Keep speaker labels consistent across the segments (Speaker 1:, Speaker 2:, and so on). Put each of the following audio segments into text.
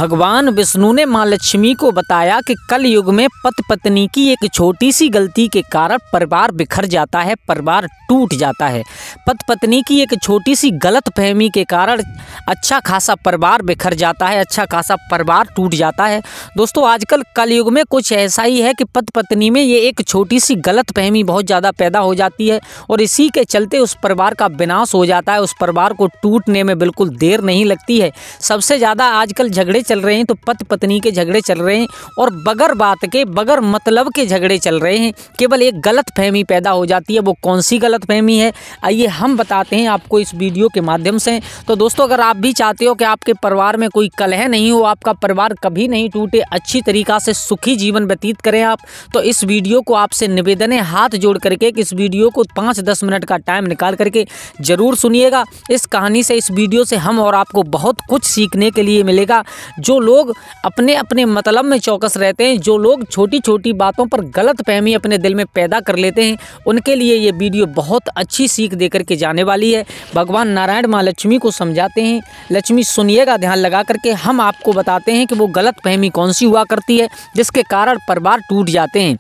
Speaker 1: भगवान विष्णु ने माँ लक्ष्मी को बताया कि कल युग में पति पत्नी की एक छोटी सी गलती के कारण परिवार बिखर जाता है, परिवार टूट जाता है। पति पत्नी की एक छोटी सी गलतफहमी के कारण अच्छा खासा परिवार बिखर जाता है, अच्छा खासा परिवार टूट जाता है। दोस्तों आजकल कल युग में कुछ ऐसा ही है कि पति पत्नी में ये एक छोटी सी गलतफहमी बहुत ज़्यादा पैदा हो जाती है और इसी के चलते उस परिवार का विनाश हो जाता है। उस परिवार को टूटने में बिल्कुल देर नहीं लगती है। सबसे ज़्यादा आजकल झगड़े चल रहे हैं तो पति पत्नी के झगड़े चल रहे हैं और बगैर बात के बगैर मतलब के झगड़े चल रहे हैं। केवल एक गलतफहमी पैदा हो जाती है। वो कौन सी गलतफहमी है आइए हम बताते हैं आपको इस वीडियो के माध्यम से। तो दोस्तों अगर आप भी चाहते हो कि आपके परिवार में कोई कलह नहीं हो, आपका परिवार कभी नहीं टूटे, अच्छी तरीक़ा से सुखी जीवन व्यतीत करें आप, तो इस वीडियो को आपसे निवेदन है हाथ जोड़ करके कि इस वीडियो को 5-10 मिनट का टाइम निकाल करके ज़रूर सुनिएगा। इस कहानी से, इस वीडियो से हम और आपको बहुत कुछ सीखने के लिए मिलेगा। जो लोग अपने अपने मतलब में चौकस रहते हैं, जो लोग छोटी छोटी बातों पर गलतफहमी अपने दिल में पैदा कर लेते हैं, उनके लिए ये वीडियो बहुत अच्छी सीख देकर के जाने वाली है। भगवान नारायण माँ लक्ष्मी को समझाते हैं। लक्ष्मी सुनिएगा ध्यान लगा करके, हम आपको बताते हैं कि वो गलतफहमी कौन सी हुआ करती है जिसके कारण परिवार टूट जाते हैं।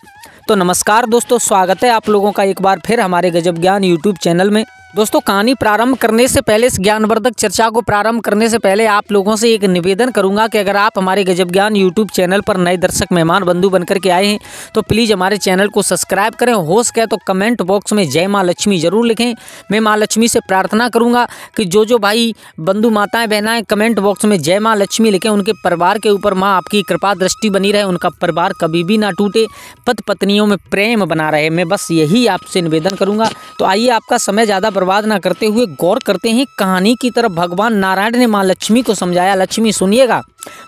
Speaker 1: तो नमस्कार दोस्तों, स्वागत है आप लोगों का एक बार फिर हमारे गजब ज्ञान यूट्यूब चैनल में। दोस्तों कहानी प्रारंभ करने से पहले, इस ज्ञानवर्धक चर्चा को प्रारंभ करने से पहले आप लोगों से एक निवेदन करूंगा कि अगर आप हमारे गजब ज्ञान यूट्यूब चैनल पर नए दर्शक मेहमान बंधु बनकर के आए हैं तो प्लीज़ हमारे चैनल को सब्सक्राइब करें। हो सके तो कमेंट बॉक्स में जय माँ लक्ष्मी ज़रूर लिखें। मैं माँ लक्ष्मी से प्रार्थना करूँगा कि जो भाई बंधु माताएँ बहनाएँ कमेंट बॉक्स में जय माँ लक्ष्मी लिखें, उनके परिवार के ऊपर माँ आपकी कृपा दृष्टि बनी रहे, उनका परिवार कभी भी ना टूटे, पति पत्नियों में प्रेम बना रहे। मैं बस यही आपसे निवेदन करूँगा। तो आइए आपका समय ज़्यादा बर्बाद ना करते हुए गौर करते हैं कहानी की तरफ। भगवान नारायण ने माँ लक्ष्मी को समझाया। लक्ष्मी सुनिएगा,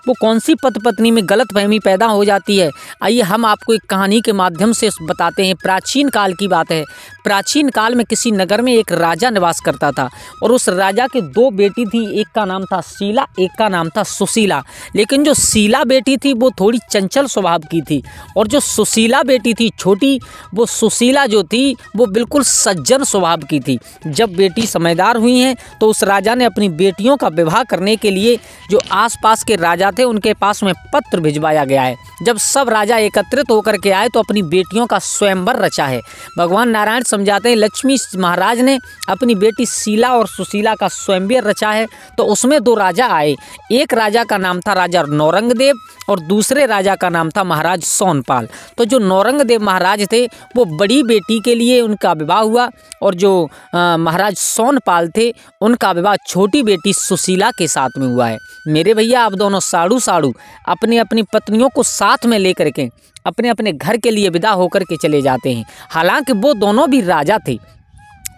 Speaker 1: वो कौन सी पति पत्नी में गलतफहमी पैदा हो जाती है आइए हम आपको एक कहानी के माध्यम से बताते हैं। प्राचीन काल की बात है। प्राचीन काल में किसी नगर में एक राजा निवास करता था और उस राजा के 2 बेटी थी। एक का नाम था शीला, एक का नाम था सुशीला। लेकिन जो शीला बेटी थी वो थोड़ी चंचल स्वभाव की थी और जो सुशीला बेटी थी छोटी, वो सुशीला जो थी वो बिल्कुल सज्जन स्वभाव की थी। जब बेटी समझदार हुई हैं तो उस राजा ने अपनी बेटियों का विवाह करने के लिए जो आसपास के राजा थे उनके पास में पत्र भिजवाया गया है। जब सब राजा एकत्रित होकर के आए तो अपनी बेटियों का स्वयंवर रचा है। भगवान नारायण समझाते हैं लक्ष्मी महाराज ने अपनी बेटी शीला और सुशीला का स्वयंवर रचा है। तो उसमें 2 राजा आए। एक राजा का नाम था राजा नौरंगदेव और दूसरे राजा का नाम था महाराज सोनपाल। तो जो नौरंगदेव महाराज थे वो बड़ी बेटी के लिए उनका विवाह हुआ और जो महाराज सोनपाल थे उनका विवाह छोटी बेटी सुशीला के साथ में हुआ है। मेरे भैया आप दोनों साड़ू साड़ू अपनी अपनी पत्नियों को साथ में लेकर के अपने अपने घर के लिए विदा होकर के चले जाते हैं। हालांकि वो दोनों भी राजा थे,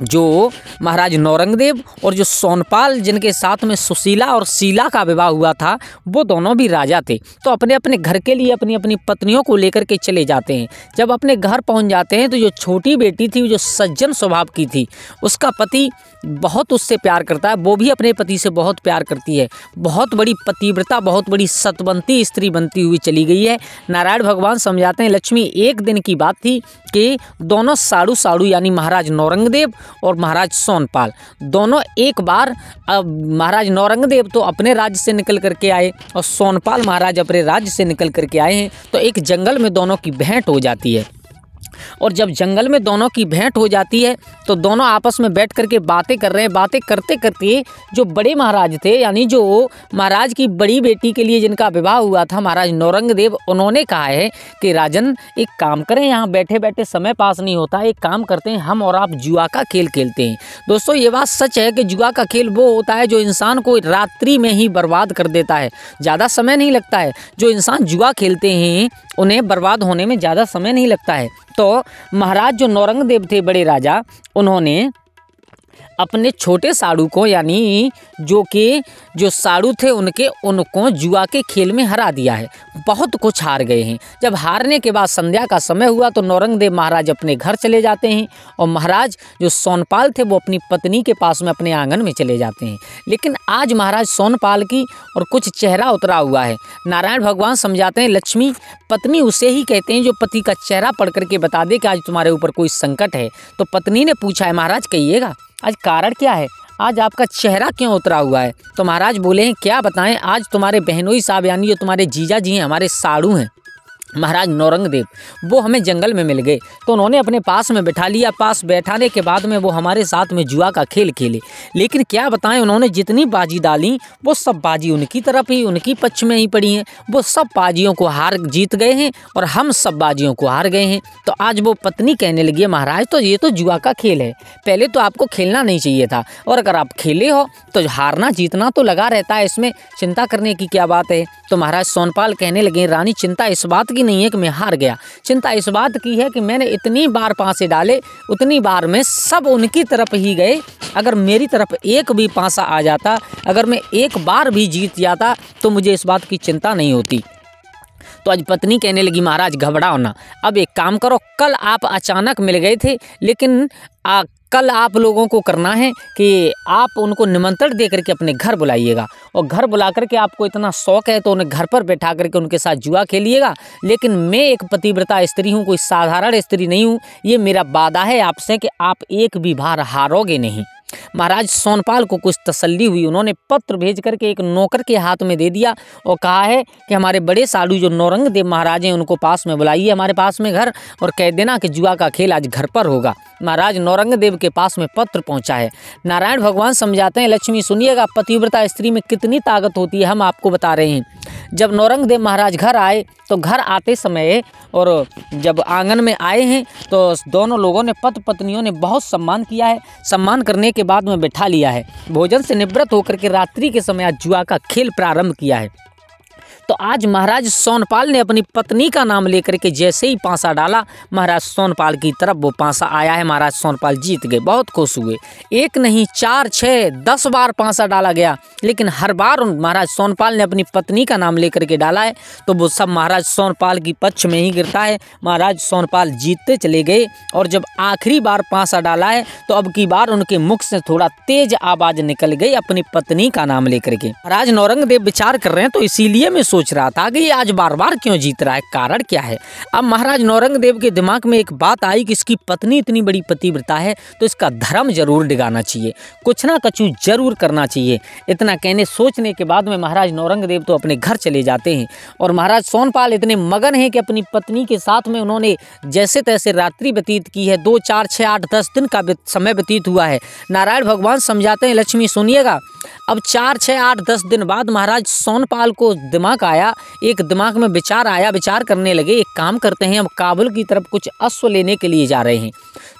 Speaker 1: जो महाराज नौरंगदेव और जो सोनपाल जिनके साथ में सुशीला और शीला का विवाह हुआ था वो दोनों भी राजा थे। तो अपने अपने घर के लिए अपनी अपनी पत्नियों को लेकर के चले जाते हैं। जब अपने घर पहुंच जाते हैं तो जो छोटी बेटी थी जो सज्जन स्वभाव की थी, उसका पति बहुत उससे प्यार करता है, वो भी अपने पति से बहुत प्यार करती है। बहुत बड़ी पतिव्रता, बहुत बड़ी सतवंती स्त्री बनती हुई चली गई है। नारायण भगवान समझाते हैं लक्ष्मी एक दिन की बात थी कि दोनों साड़ू साड़ू यानी महाराज नौरंगदेव और महाराज सोनपाल दोनों एक बार, महाराज नौरंगदेव तो अपने राज्य से निकल करके आए और सोनपाल महाराज अपने राज्य से निकल करके आए हैं। तो एक जंगल में दोनों की भेंट हो जाती है और जब जंगल में दोनों की भेंट हो जाती है तो दोनों आपस में बैठ करके बातें कर रहे हैं। बातें करते करते जो बड़े महाराज थे यानी जो महाराज की बड़ी बेटी के लिए जिनका विवाह हुआ था महाराज नौरंगदेव, उन्होंने कहा है कि राजन एक काम करें, यहाँ बैठे बैठे समय पास नहीं होता, एक काम करते हैं हम और आप जुआ का खेल खेलते हैं। दोस्तों ये बात सच है कि जुआ का खेल वो होता है जो इंसान को रात्रि में ही बर्बाद कर देता है, ज़्यादा समय नहीं लगता है। जो इंसान जुआ खेलते हैं उन्हें बर्बाद होने में ज़्यादा समय नहीं लगता है। तो महाराज जो नौरंगदेव थे बड़े राजा, उन्होंने अपने छोटे साड़ू को यानी जो साड़ू थे उनको जुआ के खेल में हरा दिया है। बहुत कुछ हार गए हैं। जब हारने के बाद संध्या का समय हुआ तो नौरंगदेव महाराज अपने घर चले जाते हैं और महाराज जो सोनपाल थे वो अपनी पत्नी के पास में अपने आंगन में चले जाते हैं। लेकिन आज महाराज सोनपाल की और कुछ चेहरा उतरा हुआ है। नारायण भगवान समझाते हैं लक्ष्मी पत्नी उसे ही कहते हैं जो पति का चेहरा पढ़ करके बता दे कि आज तुम्हारे ऊपर कोई संकट है। तो पत्नी ने पूछा है महाराज कहिएगा आज कारण क्या है, आज आपका चेहरा क्यों उतरा हुआ है? तो महाराज बोले हैं क्या बताएं, आज तुम्हारे बहनोई साहब यानी जो तुम्हारे जीजा जी हैं, हमारे साड़ू हैं महाराज नौरंगदेव, वो हमें जंगल में मिल गए। तो उन्होंने अपने पास में बैठा लिया। पास बैठाने के बाद में वो हमारे साथ में जुआ का खेल खेले। लेकिन क्या बताएं, उन्होंने जितनी बाजी डाली वो सब बाजी उनकी तरफ ही, उनकी पक्ष में ही पड़ी हैं। वो सब बाजियों को हार जीत गए हैं और हम सब बाजियों को हार गए हैं। तो आज वो पत्नी कहने लगी है महाराज तो ये तो जुआ का खेल है, पहले तो आपको खेलना नहीं चाहिए था, और अगर आप खेले हो तो हारना जीतना तो लगा रहता है, इसमें चिंता करने की क्या बात है। तो महाराज सोनपाल कहने लगे रानी चिंता इस बात की नहीं है कि मैं हार गया, चिंता इस बात की है कि मैंने इतनी बार पासे डाले, उतनी बार में सब उनकी तरफ ही गए। अगर मेरी तरफ एक भी पासा आ जाता, अगर मैं एक बार भी जीत जाता तो मुझे इस बात की चिंता नहीं होती। तो आज पत्नी कहने लगी महाराज घबराओ ना, अब एक काम करो, कल आप अचानक मिल गए थे, लेकिन कल आप लोगों को करना है कि आप उनको निमंत्रण दे करके अपने घर बुलाइएगा, और घर बुला करके आपको इतना शौक है तो उन्हें घर पर बैठा करके उनके साथ जुआ खेलिएगा। लेकिन मैं एक पतिव्रता स्त्री हूँ, कोई साधारण स्त्री नहीं हूँ, ये मेरा वादा है आपसे कि आप एक भी बार हारोगे नहीं। महाराज सोनपाल को कुछ तसल्ली हुई, उन्होंने पत्र भेज करके एक नौकर के हाथ में दे दिया और कहा है कि हमारे बड़े साधु जो नौरंगदेव महाराज हैं उनको पास में बुलाइए हमारे पास में घर, और कह देना कि जुआ का खेल आज घर पर होगा। महाराज नौरंगदेव के पास में पत्र पहुंचा है। नारायण भगवान समझाते हैं लक्ष्मी सुनिएगा, पतिव्रता स्त्री में कितनी ताकत होती है हम आपको बता रहे हैं। जब नौरंगदेव महाराज घर आए तो घर आते समय और जब आंगन में आए हैं तो दोनों लोगों ने पति पत्नियों ने बहुत सम्मान किया है। सम्मान करने के बाद में बैठा लिया है। भोजन से निवृत्त होकर के रात्रि के समय आज जुआ का खेल प्रारंभ किया है। तो आज महाराज सोनपाल ने अपनी पत्नी का नाम लेकर के जैसे ही पांसा डाला, महाराज सोनपाल की तरफ वो पांसा आया है। महाराज सोनपाल जीत गए, बहुत खुश हुए। एक नहीं 4, 6, 10 बार पांसा डाला गया, लेकिन हर बार महाराज सोनपाल ने अपनी पत्नी का नाम लेकर के डाला है तो वो सब महाराज सोनपाल की पक्ष में ही गिरता है। महाराज सोनपाल जीतते चले गए, और जब आखिरी बार पांसा डाला है तो अब की बार उनके मुख से थोड़ा तेज आवाज निकल गई अपनी पत्नी का नाम लेकर के। महाराज नौरंगदेव विचार कर रहे हैं तो इसीलिए मैं सोच रहा था कि ये आज बार बार क्यों जीत रहा है, कारण क्या है। अब महाराज नौरंगदेव के दिमाग में एक बात आई कि इसकी पत्नी इतनी बड़ी पतिव्रता है तो इसका धर्म जरूर डिगाना चाहिए, कुछ ना कुछ जरूर करना चाहिए। इतना कहने सोचने के बाद में महाराज नौरंगदेव तो अपने घर चले जाते हैं, और महाराज सोनपाल इतने मगन हैं कि अपनी पत्नी के साथ में उन्होंने जैसे तैसे रात्रि व्यतीत की है। 2, 4, 6, 8, 10 दिन का समय व्यतीत हुआ है। नारायण भगवान समझाते हैं लक्ष्मी सुनिएगा, अब 4, 6, 8, 10 दिन बाद महाराज सोनपाल को दिमाग आया, एक दिमाग में विचार आया। विचार करने लगे एक काम करते हैं, अब काबुल की तरफ कुछ अश्व लेने के लिए जा रहे हैं।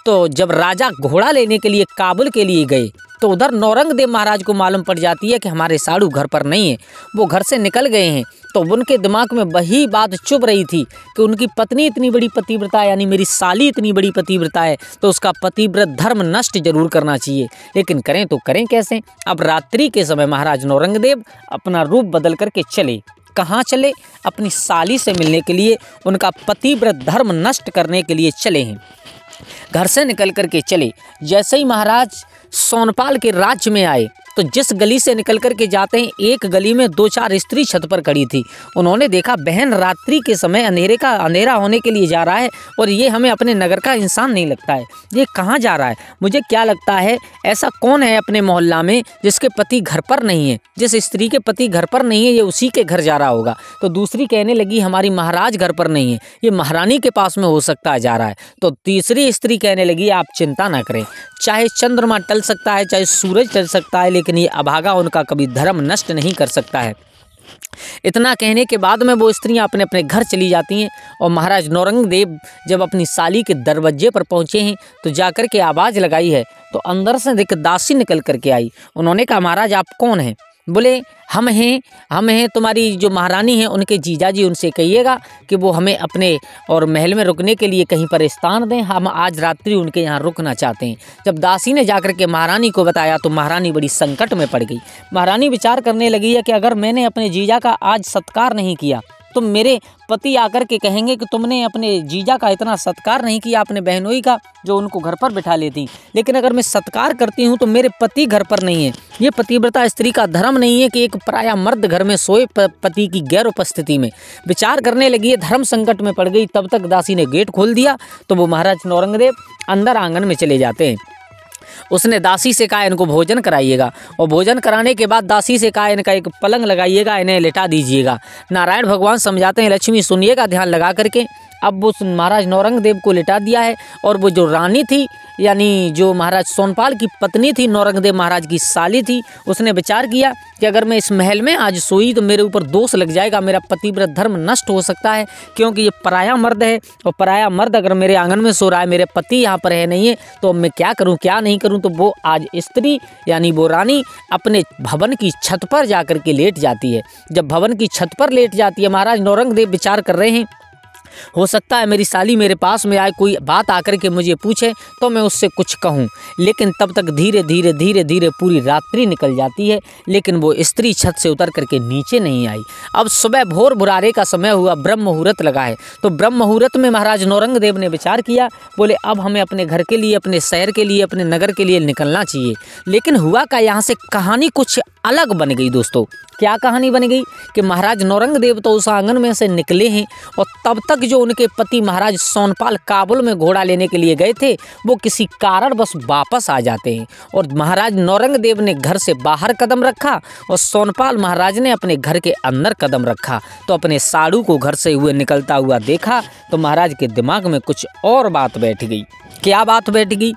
Speaker 1: तो जब राजा घोड़ा लेने के लिए काबुल के लिए गए तो उधर नौरंगदेव महाराज को मालूम पड़ जाती है कि हमारे साड़ू घर पर नहीं है, वो घर से निकल गए हैं। तो उनके दिमाग में वही बात चुभ रही थी कि उनकी पत्नी इतनी बड़ी पतिव्रता है, यानी मेरी साली इतनी बड़ी पतिव्रता है, तो उसका पतिव्रत धर्म नष्ट जरूर करना चाहिए। लेकिन करें तो करें कैसे। अब रात्रि के समय महाराज नौरंगदेव अपना रूप बदल करके चले। कहाँ चले? अपनी साली से मिलने के लिए, उनका पतिव्रत धर्म नष्ट करने के लिए चले हैं। घर से निकल करके चले। जैसे ही महाराज सोनपाल के राज्य में आए तो जिस गली से निकल कर के जाते हैं, एक गली में 2-4 स्त्री छत पर खड़ी थी। उन्होंने देखा बहन रात्रि के समय अंधेरा होने के लिए जा रहा है, और ये हमें अपने नगर का इंसान नहीं लगता है, ये कहाँ जा रहा है। मुझे क्या लगता है ऐसा कौन है अपने मोहल्ला में जिसके पति घर पर नहीं है, जिस स्त्री के पति घर पर नहीं है ये उसी के घर जा रहा होगा। तो दूसरी कहने लगी हमारी महाराज घर पर नहीं है, ये महारानी के पास में हो सकता है जा रहा है। तो तीसरी स्त्री कहने लगी आप चिंता ना करें, चाहे चंद्रमा टल सकता है, चाहे सूरज टल सकता है, लेकिन ये अभागा उनका कभी धर्म नष्ट नहीं कर सकता है। इतना कहने के बाद में वो स्त्रियां अपने अपने घर चली जाती हैं, और महाराज नौरंगदेव जब अपनी साली के दरवाजे पर पहुंचे हैं तो जाकर के आवाज़ लगाई है तो अंदर से एक दासी निकल करके आई। उन्होंने कहा महाराज आप कौन हैं? बोले हम हैं तुम्हारी जो महारानी हैं उनके जीजा जी, उनसे कहिएगा कि वो हमें अपने और महल में रुकने के लिए कहीं पर स्थान दें, हम आज रात्रि उनके यहाँ रुकना चाहते हैं। जब दासी ने जाकर के महारानी को बताया तो महारानी बड़ी संकट में पड़ गई। महारानी विचार करने लगी है कि अगर मैंने अपने जीजा का आज सत्कार नहीं किया तो मेरे पति आकर के कहेंगे कि तुमने अपने जीजा का इतना सत्कार नहीं किया, अपने बहनोई का जो उनको घर पर बिठा लेती। लेकिन अगर मैं सत्कार करती हूँ तो मेरे पति घर पर नहीं है। ये पतिव्रता स्त्री का धर्म नहीं है कि एक पराया मर्द घर में सोए पति की गैर उपस्थिति में। विचार करने लगी है, धर्म संकट में पड़ गई। तब तक दासी ने गेट खोल दिया तो वो महाराज नौरंगदेव अंदर आंगन में चले जाते हैं। उसने दासी से कहा इनको भोजन कराइएगा, और भोजन कराने के बाद दासी से कहा इनका एक पलंग लगाइएगा, इन्हें लेटा दीजिएगा। नारायण भगवान समझाते हैं लक्ष्मी सुनिएगा ध्यान लगा करके। अब वो महाराज नौरंगदेव को लिटा दिया है, और वो जो रानी थी यानी जो महाराज सोनपाल की पत्नी थी, नौरंगदेव महाराज की साली थी, उसने विचार किया कि अगर मैं इस महल में आज सोई तो मेरे ऊपर दोष लग जाएगा, मेरा पतिव्रत धर्म नष्ट हो सकता है, क्योंकि ये पराया मर्द है, और पराया मर्द अगर मेरे आंगन में सो रहा है, मेरे पति यहाँ पर है नहीं है, तो मैं क्या करूँ क्या नहीं करूँ। तो वो आज स्त्री यानी वो रानी अपने भवन की छत पर जा कर के लेट जाती है। जब भवन की छत पर लेट जाती है, महाराज नौरंगदेव विचार कर रहे हैं हो सकता है मेरी साली मेरे पास में आए, कोई बात आकर के मुझे पूछे तो मैं उससे कुछ कहूँ। लेकिन तब तक धीरे धीरे धीरे धीरे पूरी रात्रि निकल जाती है, लेकिन वो स्त्री छत से उतर करके नीचे नहीं आई। अब सुबह भोर बुरारे का समय हुआ, ब्रह्म मुहूर्त लगा है। तो ब्रह्म मुहूर्त में महाराज नौरंगदेव ने विचार किया, बोले अब हमें अपने घर के लिए, अपने शहर के लिए, अपने नगर के लिए निकलना चाहिए। लेकिन हुआ का यहाँ से कहानी कुछ अलग बन गई दोस्तों। क्या कहानी बन गई कि महाराज नौरंगदेव तो उस आंगन में से निकले हैं, और तब तक जो उनके पति महाराज सोनपाल काबुल में घोड़ा लेने के लिए गए थे, वो किसी कारण बस वापस आ जाते हैं। और महाराज नौरंगदेव ने घर से बाहर कदम रखा, और सोनपाल महाराज ने अपने घर के अंदर कदम रखा। तो अपने साड़ू को घर से हुए निकलता हुआ देखा, तो महाराज के दिमाग में कुछ और बात बैठ गई। क्या बात बैठ गई?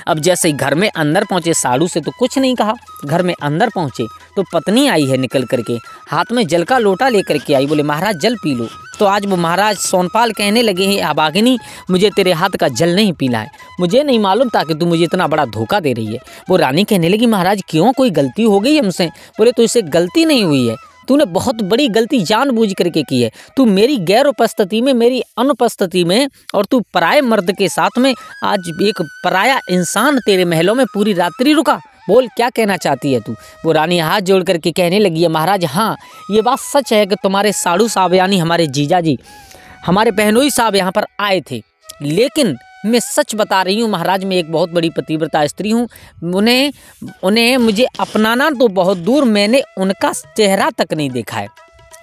Speaker 1: अब जैसे ही घर में अंदर पहुंचे, साड़ू से तो कुछ नहीं कहा, घर में अंदर पहुंचे तो पत्नी आई है निकल करके, हाथ में जल का लोटा लेकर के आई, बोले महाराज जल पी लो। तो आज वो महाराज सोनपाल कहने लगे हैं अभागिनी, मुझे तेरे हाथ का जल नहीं पीना है, मुझे नहीं मालूम था कि तू मुझे इतना बड़ा धोखा दे रही है। वो रानी कहने लगी महाराज क्यों, कोई गलती हो गई हमसे? बोले तो इससे गलती नहीं हुई है, तूने बहुत बड़ी गलती जानबूझ करके की है। तू मेरी गैर उपस्थिति में, मेरी अनुपस्थिति में, और तू पराये मर्द के साथ में, आज एक पराया इंसान तेरे महलों में पूरी रात्रि रुका। बोल क्या कहना चाहती है तू? वो रानी हाथ जोड़ करके कहने लगी है महाराज हाँ ये बात सच है कि तुम्हारे साड़ू साहब यानी हमारे जीजा जी, हमारे बहनोई साहब यहाँ पर आए थे, लेकिन मैं सच बता रही हूँ महाराज, मैं एक बहुत बड़ी पतिव्रता स्त्री हूँ। उन्हें मुझे अपनाना तो बहुत दूर, मैंने उनका चेहरा तक नहीं देखा है,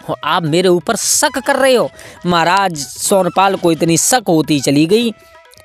Speaker 1: और आप मेरे ऊपर शक कर रहे हो। महाराज सोनपाल को इतनी शक होती चली गई,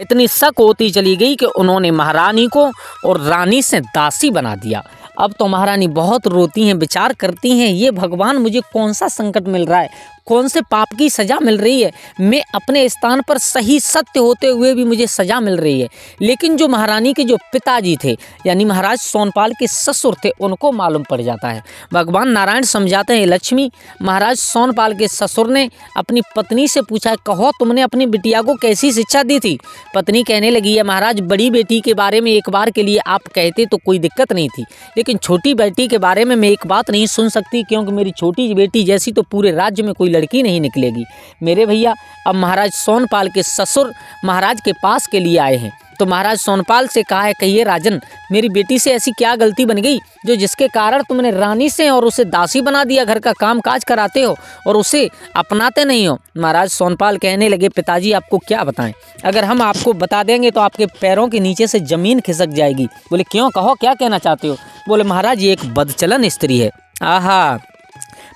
Speaker 1: इतनी शक होती चली गई कि उन्होंने महारानी को और रानी से दासी बना दिया। अब तो महारानी बहुत रोती हैं, विचार करती हैं ये भगवान मुझे कौन सा संकट मिल रहा है, कौन से पाप की सज़ा मिल रही है। मैं अपने स्थान पर सही सत्य होते हुए भी मुझे सज़ा मिल रही है। लेकिन जो महारानी के जो पिताजी थे यानी महाराज सोनपाल के ससुर थे, उनको मालूम पड़ जाता है। भगवान नारायण समझाते हैं लक्ष्मी, महाराज सोनपाल के ससुर ने अपनी पत्नी से पूछा कहो तुमने अपनी बिटिया को कैसी शिक्षा दी थी? पत्नी कहने लगी है महाराज बड़ी बेटी के बारे में एक बार के लिए आप कहते तो कोई दिक्कत नहीं थी, लेकिन छोटी बेटी के बारे में मैं एक बात नहीं सुन सकती, क्योंकि मेरी छोटी बेटी जैसी तो पूरे राज्य में कोई लड़की नहीं निकलेगी। मेरे भैया अब महाराज सोनपाल के ससुर महाराज के पास के लिए आए हैं। तो महाराज सोनपाल से कहा है कहिए राजन, मेरी बेटी से ऐसी क्या गलती बन गई जो जिसके कारण तुमने रानी से और उसे दासी बना दिया, घर का काम काज कराते हो और उसे अपनाते नहीं हो? महाराज सोनपाल कहने लगे पिताजी आपको क्या बताएं, अगर हम आपको बता देंगे तो आपके पैरों के नीचे से जमीन खिसक जाएगी। बोले क्यों, कहो क्या कहना चाहते हो? बोले महाराज ये एक बदचलन स्त्री है। आहा,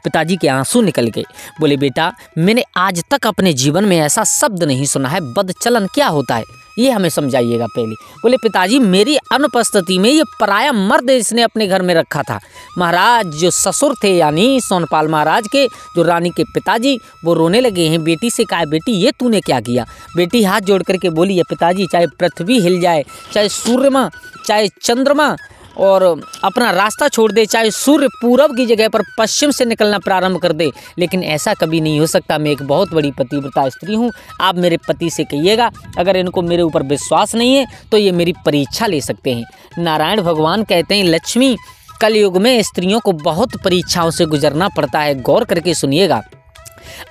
Speaker 1: पिताजी के आंसू निकल गए। बोले बेटा मैंने आज तक अपने जीवन में ऐसा शब्द नहीं सुना है, बदचलन क्या होता है ये हमें समझाइएगा पहले। बोले पिताजी मेरी अनुपस्थिति में ये पराया मर्द इसने अपने घर में रखा था। महाराज जो ससुर थे यानी सोनपाल महाराज के जो रानी के पिताजी, वो रोने लगे हैं। बेटी से कहा बेटी ये तूने क्या किया? बेटी हाथ जोड़ करके बोली है पिताजी चाहे पृथ्वी हिल जाए, चाहे सूर्यमा, चाहे चंद्रमा और अपना रास्ता छोड़ दे, चाहे सूर्य पूरब की जगह पर पश्चिम से निकलना प्रारंभ कर दे, लेकिन ऐसा कभी नहीं हो सकता। मैं एक बहुत बड़ी पतिव्रता स्त्री हूँ। आप मेरे पति से कहिएगा अगर इनको मेरे ऊपर विश्वास नहीं है तो ये मेरी परीक्षा ले सकते हैं। नारायण भगवान कहते हैं लक्ष्मी कलयुग में स्त्रियों को बहुत परीक्षाओं से गुजरना पड़ता है, गौर करके सुनिएगा।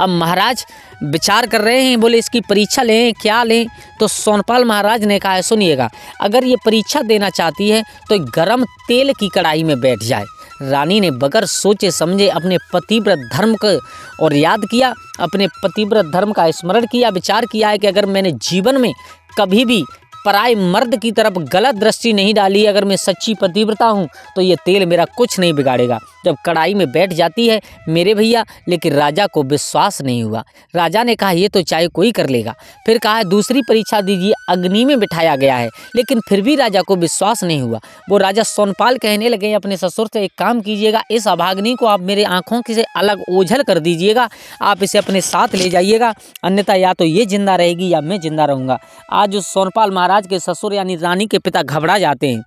Speaker 1: अब महाराज विचार कर रहे हैं, बोले इसकी परीक्षा लें क्या लें? तो सोनपाल महाराज ने कहा है सुनिएगा, अगर ये परीक्षा देना चाहती है तो गरम तेल की कढ़ाई में बैठ जाए। रानी ने बगैर सोचे समझे अपने पतिव्रत धर्म को और याद किया, अपने पतिव्रत धर्म का स्मरण किया, विचार किया है कि अगर मैंने जीवन में कभी भी पराये मर्द की तरफ गलत दृष्टि नहीं डाली, अगर मैं सच्ची पतिव्रता हूँ तो ये तेल मेरा कुछ नहीं बिगाड़ेगा। जब कढ़ाई में बैठ जाती है मेरे भैया, लेकिन राजा को विश्वास नहीं हुआ। राजा ने कहा ये तो चाहे कोई कर लेगा। फिर कहा दूसरी परीक्षा दीजिए, अग्नि में बिठाया गया है, लेकिन फिर भी राजा को विश्वास नहीं हुआ। वो राजा सोनपाल कहने लगे अपने ससुर से, एक काम कीजिएगा, इस अभाग्नि को आप मेरे आँखों से अलग ओझल कर दीजिएगा, आप इसे अपने साथ ले जाइएगा, अन्यथा या तो ये जिंदा रहेगी या मैं जिंदा रहूँगा। आज उस सोनपाल महाराज के ससुर यानी रानी के पिता घबरा जाते हैं,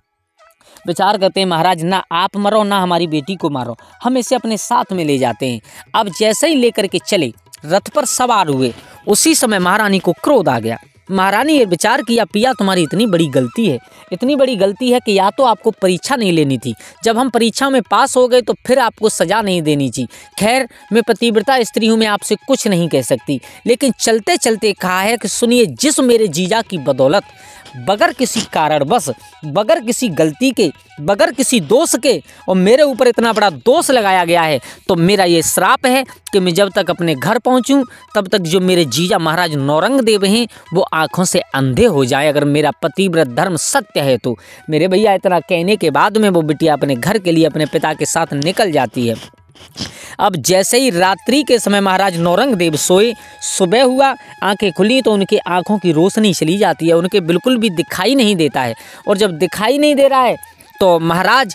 Speaker 1: विचार करते हैं महाराज ना आप मरो ना हमारी बेटी को मारो, हम इसे अपने साथ में ले जाते हैं। अब जैसे ही लेकर के चले, रथ पर सवार हुए, उसी समय महारानी को क्रोध आ गया। महारानी ये विचार किया, पिया तुम्हारी इतनी बड़ी गलती है, इतनी बड़ी गलती है कि या तो आपको परीक्षा नहीं लेनी थी, जब हम परीक्षा में पास हो गए तो फिर आपको सज़ा नहीं देनी थी। खैर मैं पतिव्रता स्त्री हूँ, मैं आपसे कुछ नहीं कह सकती, लेकिन चलते चलते कहा है कि सुनिए, जिस मेरे जीजा की बदौलत बगैर किसी कारणवश, बगैर किसी गलती के, बगैर किसी दोष के और मेरे ऊपर इतना बड़ा दोष लगाया गया है, तो मेरा ये श्राप है कि मैं जब तक अपने घर पहुंचूं तब तक जो मेरे जीजा महाराज नौरंगदेव हैं वो आंखों से अंधे हो जाए, अगर मेरा पतिव्रत धर्म सत्य है तो। मेरे भैया इतना कहने के बाद में वो बिटिया अपने घर के लिए अपने पिता के साथ निकल जाती है। अब जैसे ही रात्रि के समय महाराज नौरंगदेव सोए, सुबह हुआ, आंखें खुली तो उनके आंखों की रोशनी चली जाती है, उनके बिल्कुल भी दिखाई नहीं देता है। और जब दिखाई नहीं दे रहा है तो महाराज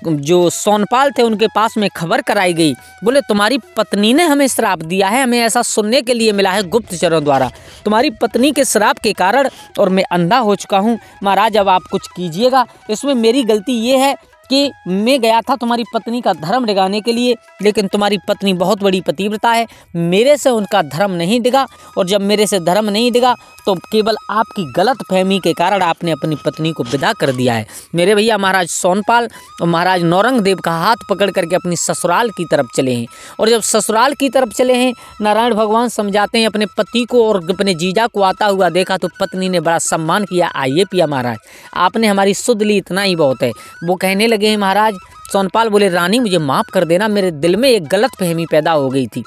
Speaker 1: जो सोनपाल थे उनके पास में खबर कराई गई, बोले तुम्हारी पत्नी ने हमें श्राप दिया है, हमें ऐसा सुनने के लिए मिला है गुप्तचरों द्वारा, तुम्हारी पत्नी के श्राप के कारण और मैं अंधा हो चुका हूँ। महाराज अब आप कुछ कीजिएगा, इसमें मेरी गलती ये है कि मैं गया था तुम्हारी पत्नी का धर्म डिगाने के लिए, लेकिन तुम्हारी पत्नी बहुत बड़ी पतिव्रता है, मेरे से उनका धर्म नहीं डिगा, और जब मेरे से धर्म नहीं डिगा तो केवल आपकी गलत फहमी के कारण आपने अपनी पत्नी को विदा कर दिया है। मेरे भैया महाराज सोनपाल और महाराज नौरंगदेव का हाथ पकड़ करके अपनी ससुराल की तरफ चले हैं, और जब ससुराल की तरफ चले हैं नारायण भगवान समझाते हैं अपने पति को और अपने जीजा को आता हुआ देखा तो पत्नी ने बड़ा सम्मान किया, आइए पिया महाराज आपने हमारी सुध ली, इतना ही बहुत है। वो कहने लगे हैं महाराज, सोनपाल बोले रानी मुझे माफ़ कर देना, मेरे दिल में एक गलत फहमी पैदा हो गई थी।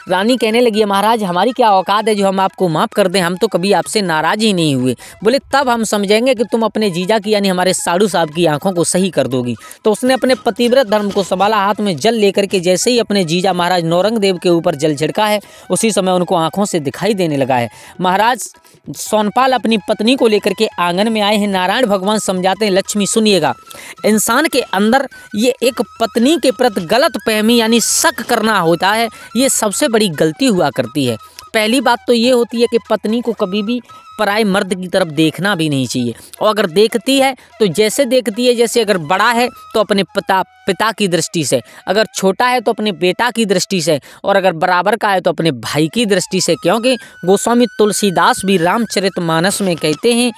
Speaker 1: रानी कहने लगी है महाराज हमारी क्या औकात है जो हम आपको माफ़ कर दें, हम तो कभी आपसे नाराज़ ही नहीं हुए। बोले तब हम समझेंगे कि तुम अपने जीजा की यानी हमारे साधु साहब की आंखों को सही कर दोगी। तो उसने अपने पतिव्रत धर्म को संभाला, हाथ में जल लेकर के जैसे ही अपने जीजा महाराज नौरंगदेव के ऊपर जल छिड़का है उसी समय उनको आंखों से दिखाई देने लगा है। महाराज सोनपाल अपनी पत्नी को लेकर के आंगन में आए हैं। नारायण भगवान समझाते हैं लक्ष्मी सुनिएगा, इंसान के अंदर ये एक पत्नी के प्रति गलत फहमी यानी शक करना होता है, ये सबसे बड़ी गलती हुआ करती है। पहली बात तो ये होती है कि पत्नी को कभी भी पराये मर्द की तरफ देखना भी नहीं चाहिए, और अगर देखती है तो जैसे देखती है, जैसे अगर बड़ा है तो अपने पिता की दृष्टि से, अगर छोटा है तो अपने बेटा की दृष्टि से, और अगर बराबर का है तो अपने भाई की दृष्टि से। क्योंकि गोस्वामी तुलसीदास भी रामचरितमानस में कहते हैं,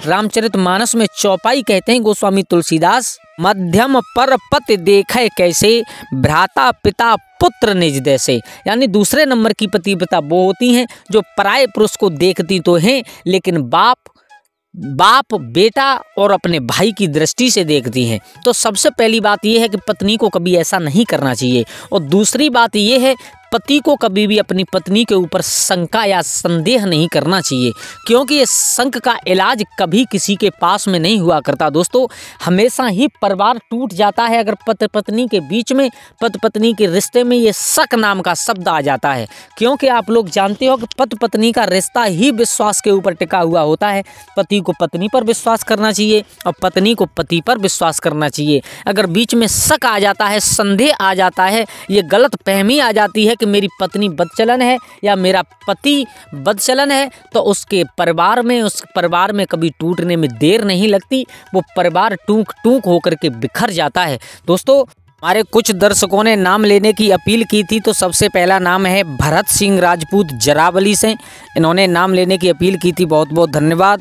Speaker 1: रामचरितमानस में चौपाई कहते हैं गोस्वामी तुलसीदास, मध्यम पर पति देखे कैसे, भ्राता पिता पुत्र निज जैसे। यानी दूसरे नंबर की पतिव्रता वो होती हैं जो पराये पुरुष को देखती तो हैं लेकिन बाप बेटा और अपने भाई की दृष्टि से देखती हैं। तो सबसे पहली बात यह है कि पत्नी को कभी ऐसा नहीं करना चाहिए, और दूसरी बात यह है पति को कभी भी अपनी पत्नी के ऊपर शंका या संदेह नहीं करना चाहिए, क्योंकि ये शंक का इलाज कभी किसी के पास में नहीं हुआ करता। दोस्तों हमेशा ही परिवार टूट जाता है अगर पति पत्नी के बीच में, पति पत्नी के रिश्ते में ये शक नाम का शब्द आ जाता है। क्योंकि आप लोग जानते हो कि पति पत्नी का रिश्ता ही विश्वास के ऊपर टिका हुआ होता है। पति को पत्नी पर विश्वास करना चाहिए और पत्नी को पति पर विश्वास करना चाहिए। अगर बीच में शक आ जाता है, संदेह आ जाता है, ये गलत फहमी आ जाती है कि मेरी पत्नी बदचलन है या मेरा पति बदचलन है, तो उसके परिवार में, उस परिवार में कभी टूटने में देर नहीं लगती, वो परिवार टूक टूक होकर के बिखर जाता है। दोस्तों हमारे कुछ दर्शकों ने नाम लेने की अपील की थी, तो सबसे पहला नाम है भरत सिंह राजपूत जरावली से, इन्होंने नाम लेने की अपील की थी, बहुत बहुत धन्यवाद।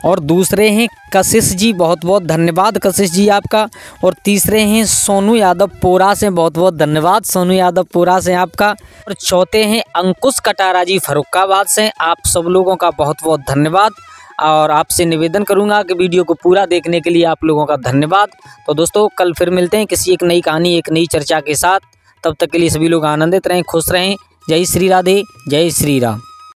Speaker 1: और दूसरे हैं कशिश जी, बहुत बहुत धन्यवाद कशिश जी आपका। और तीसरे हैं सोनू यादव पोरा से, बहुत बहुत धन्यवाद सोनू यादव पोरा से आपका। और चौथे हैं अंकुश कटारा जी फर्रुखाबाद से, आप सब लोगों का बहुत बहुत धन्यवाद। और आपसे निवेदन करूंगा कि वीडियो को पूरा देखने के लिए आप लोगों का धन्यवाद। तो दोस्तों कल फिर मिलते हैं किसी एक नई कहानी, एक नई चर्चा के साथ। तब तक के लिए सभी लोग आनंदित रहें, खुश रहें। जय श्री राधे, जय श्री राम।